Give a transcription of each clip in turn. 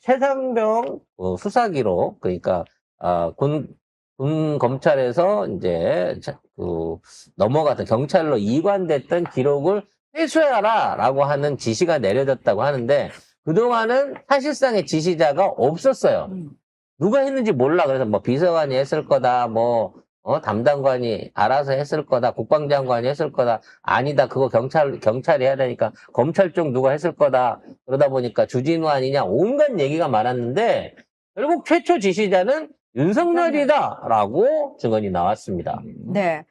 최상병 수사 기록, 그러니까 군 검찰에서 이제 넘어갔던 경찰로 이관됐던 기록을 회수해라라고 하는 지시가 내려졌다고 하는데 그동안은 사실상의 지시자가 없었어요. 누가 했는지 몰라. 그래서 뭐 비서관이 했을 거다, 담당관이 알아서 했을 거다, 국방장관이 했을 거다. 아니다, 그거 경찰이 해야 되니까 검찰 쪽 누가 했을 거다. 그러다 보니까 주진우 아니냐, 온갖 얘기가 많았는데 결국 최초 지시자는 윤석열이다라고 증언이 나왔습니다. 네.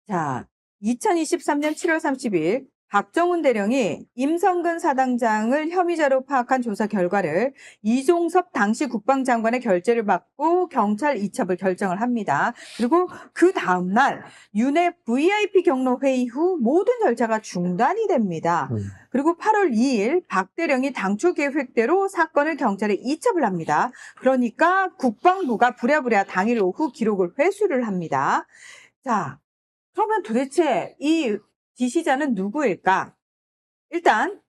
자, 2023년 7월 30일 박정훈 대령이 임성근 사단장을 혐의자로 파악한 조사 결과를 이종섭 당시 국방장관의 결재를 받고 경찰 이첩을 결정을 합니다. 그리고 그 다음날 윤회 VIP 경로 회의 후 모든 절차가 중단이 됩니다. 그리고 8월 2일 박 대령이 당초 계획대로 사건을 경찰에 이첩을 합니다. 그러니까 국방부가 부랴부랴 당일 오후 기록을 회수를 합니다. 자, 그러면 도대체 이 지시자는 누구일까? 일단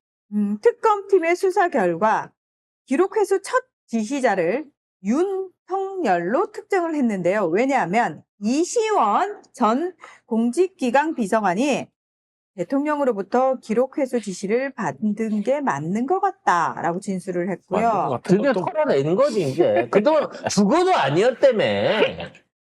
특검팀의 수사 결과 기록 회수 첫 지시자를 윤석열로 특정을 했는데요. 왜냐하면 이시원 전 공직기강 비서관이 대통령으로부터 기록 회수 지시를 받은 게 맞는 것 같다라고 진술을 했고요. 드디어 털어낸 거지 이제. 그동안 죽어도 아니었다며.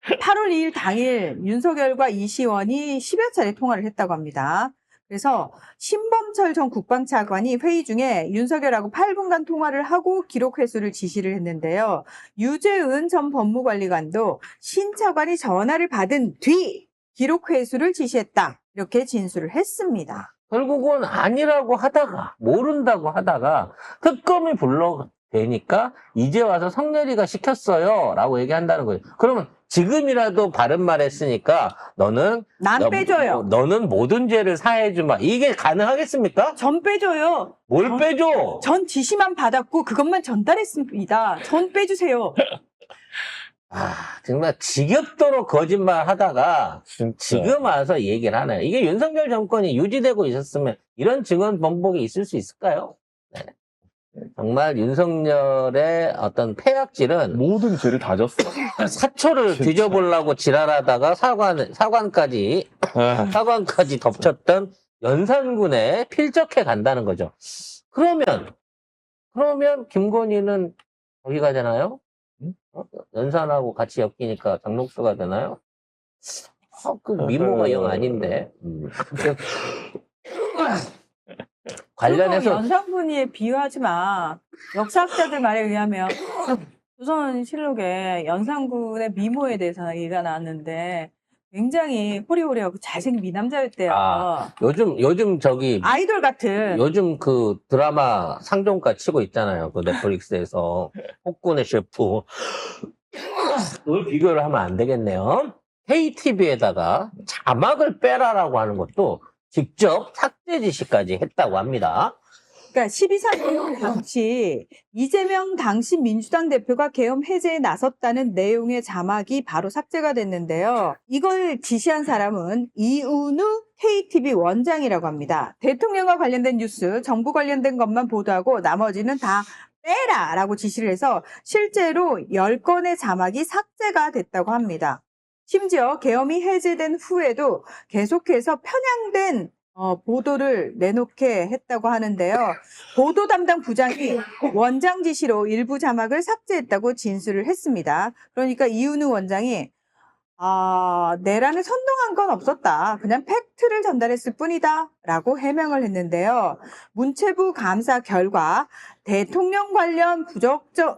8월 2일 당일 윤석열과 이시원이 10여 차례 통화를 했다고 합니다. 그래서 신범철 전 국방차관이 회의 중에 윤석열하고 8분간 통화를 하고 기록 회수를 지시를 했는데요. 유재은 전 법무관리관도 신 차관이 전화를 받은 뒤 기록 회수를 지시했다. 이렇게 진술을 했습니다. 결국은 아니라고 하다가 모른다고 하다가 특검이 불러대니까 이제 와서 성렬이가 시켰어요 라고 얘기한다는 거예요. 그러면 지금이라도 바른 말 했으니까 너는 빼줘요. 너는 모든 죄를 사해주마. 이게 가능하겠습니까? 전 빼줘요. 뭘 빼줘? 전 지시만 받았고 그것만 전달했습니다. 전 빼주세요. 정말 지겹도록 거짓말 하다가 진짜. 지금 와서 얘기를 하네요. 이게 윤석열 정권이 유지되고 있었으면 이런 증언 번복이 있을 수 있을까요? 네. 정말 윤석열의 어떤 폐악질은 모든 죄를 다 졌어. 사초를 진짜. 뒤져보려고 지랄하다가 사관까지 덮쳤던 연산군에 필적해 간다는 거죠. 그러면 김건희는 거기 가잖아요? 연산하고 같이 엮이니까 장록수가 되나요? 그 미모가 영 아닌데. 관련해서 연산군이에 비유하지 마. 역사학자들 말에 의하면 조선실록에 연산군의 미모에 대해서 얘기가 나왔는데 굉장히 호리호리하고 잘생긴 미남자였대요. 요즘 저기 아이돌 같은. 요즘 그 드라마 상종가 치고 있잖아요. 그 넷플릭스에서 폭군의 셰프. 그걸 비교를 하면 안 되겠네요. KTV에다가 자막을 빼라라고 하는 것도 직접 삭제 지시까지 했다고 합니다. 그러니까 12.3 당시 이재명 당시 민주당 대표가 계엄 해제에 나섰다는 내용의 자막이 바로 삭제가 됐는데요. 이걸 지시한 사람은 이은우 KTV 원장이라고 합니다. 대통령과 관련된 뉴스, 정부 관련된 것만 보도하고 나머지는 다 빼라라고 지시를 해서 실제로 10건의 자막이 삭제가 됐다고 합니다. 심지어 계엄이 해제된 후에도 계속해서 편향된 보도를 내놓게 했다고 하는데요. 보도 담당 부장이 원장 지시로 일부 자막을 삭제했다고 진술을 했습니다. 그러니까 이은우 원장이 내란을 선동한 건 없었다. 그냥 팩트를 전달했을 뿐이다. 라고 해명을 했는데요. 문체부 감사 결과 대통령 관련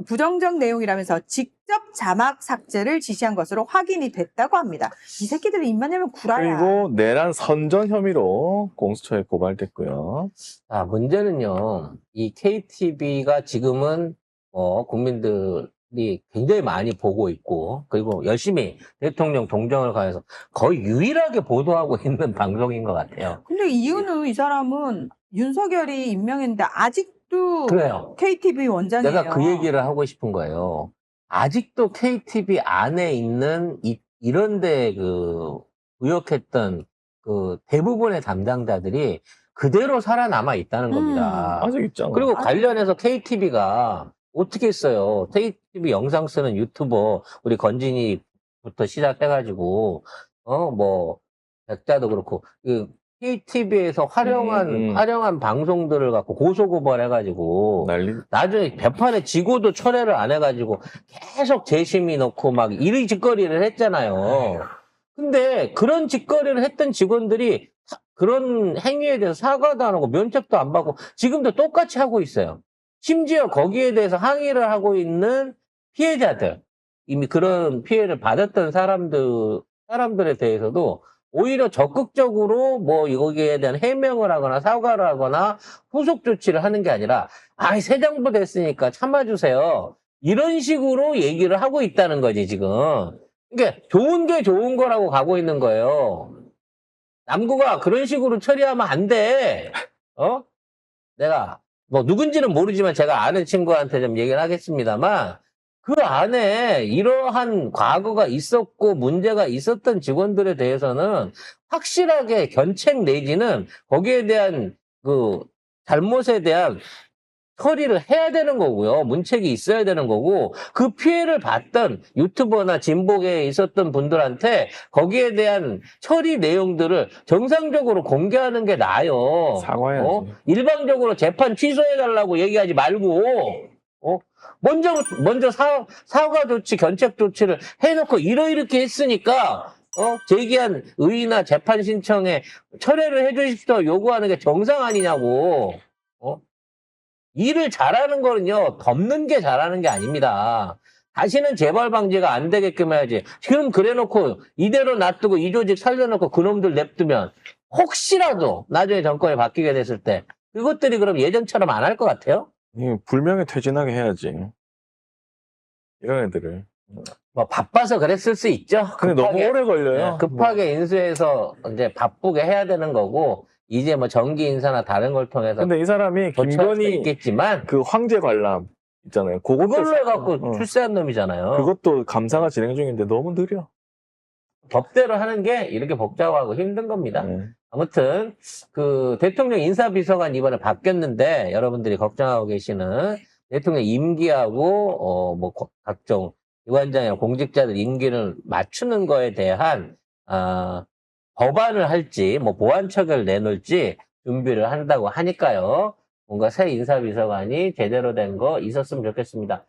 부정적 내용이라면서 직접 자막 삭제를 지시한 것으로 확인이 됐다고 합니다. 이 새끼들은 입만 열면 구라야. 그리고 내란 선전 혐의로 공수처에 고발됐고요. 문제는요. 이 KTV가 지금은 국민들이 굉장히 많이 보고 있고 그리고 열심히 대통령 동정을 가해서 거의 유일하게 보도하고 있는 방송인 것 같아요. 근데 이은우 이 사람은 윤석열이 임명했는데 아직도 그래요. KTV 원장이에요. 내가 그 얘기를 하고 싶은 거예요. 아직도 KTV 안에 있는 이런데 의혹했던 그 대부분의 담당자들이 그대로 살아남아 있다는 겁니다. 아직 있잖아. 그리고 관련해서 KTV가 어떻게 했어요? KTV 영상 쓰는 유튜버, 우리 건진이부터 시작해가지고, 뭐, 백자도 그렇고, KTV에서 활용한 방송들을 갖고 고소고발해가지고, 난리. 나중에 배판에 지고도 철회를 안 해가지고, 계속 재심이 넣고 막 이리 짓거리를 했잖아요. 근데 그런 짓거리를 했던 직원들이 그런 행위에 대해서 사과도 안 하고 면책도 안 받고 지금도 똑같이 하고 있어요. 심지어 거기에 대해서 항의를 하고 있는 피해자들, 이미 그런 피해를 받았던 사람들에 대해서도 오히려 적극적으로 뭐 여기에 대한 해명을 하거나 사과를 하거나 후속 조치를 하는 게 아니라 새 정부 됐으니까 참아주세요. 이런 식으로 얘기를 하고 있다는 거지, 지금. 그러니까 좋은 게 좋은 거라고 가고 있는 거예요. 남구가 그런 식으로 처리하면 안 돼. 내가 뭐 누군지는 모르지만 제가 아는 친구한테 좀 얘기를 하겠습니다만 그 안에 이러한 과거가 있었고 문제가 있었던 직원들에 대해서는 확실하게 견책 내지는 거기에 대한 그 잘못에 대한 처리를 해야 되는 거고요. 문책이 있어야 되는 거고 그 피해를 봤던 유튜버나 진복에 있었던 분들한테 거기에 대한 처리 내용들을 정상적으로 공개하는 게 나아요. 사과해야지. 일방적으로 재판 취소해달라고 얘기하지 말고 먼저 사과 조치, 견책 조치를 해놓고 이렇게 했으니까 제기한 의의나 재판 신청에 철회를 해주십시오 요구하는 게 정상 아니냐고. 일을 잘하는 거는요, 덮는 게 잘하는 게 아닙니다. 다시는 재발 방지가 안 되게끔 해야지. 지금 그래놓고 이대로 놔두고 이 조직 살려놓고 그놈들 냅두면 혹시라도 나중에 정권이 바뀌게 됐을 때 그것들이 그럼 예전처럼 안 할 것 같아요? 불명예 퇴진하게 해야지. 이런 애들을. 뭐 바빠서 그랬을 수 있죠. 근데 너무 오래 걸려요. 급하게 인수해서 이제 바쁘게 해야 되는 거고 이제 뭐 정기 인사나 다른 걸 통해서 근데 이 사람이 조치할 수도 김건희 있겠지만 그 황제 관람 있잖아요. 그걸로 해갖고 출세한 놈이잖아요. 그것도 감사가 진행 중인데 너무 느려. 법대로 하는 게 이렇게 복잡하고 힘든 겁니다. 네. 아무튼 그 대통령 인사비서관 이번에 바뀌었는데 여러분들이 걱정하고 계시는 대통령 임기하고 뭐 각종 기관장이나 공직자들 임기를 맞추는 거에 대한 법안을 할지 뭐 보완책을 내놓을지 준비를 한다고 하니까요. 뭔가 새 인사비서관이 제대로 된 거 있었으면 좋겠습니다.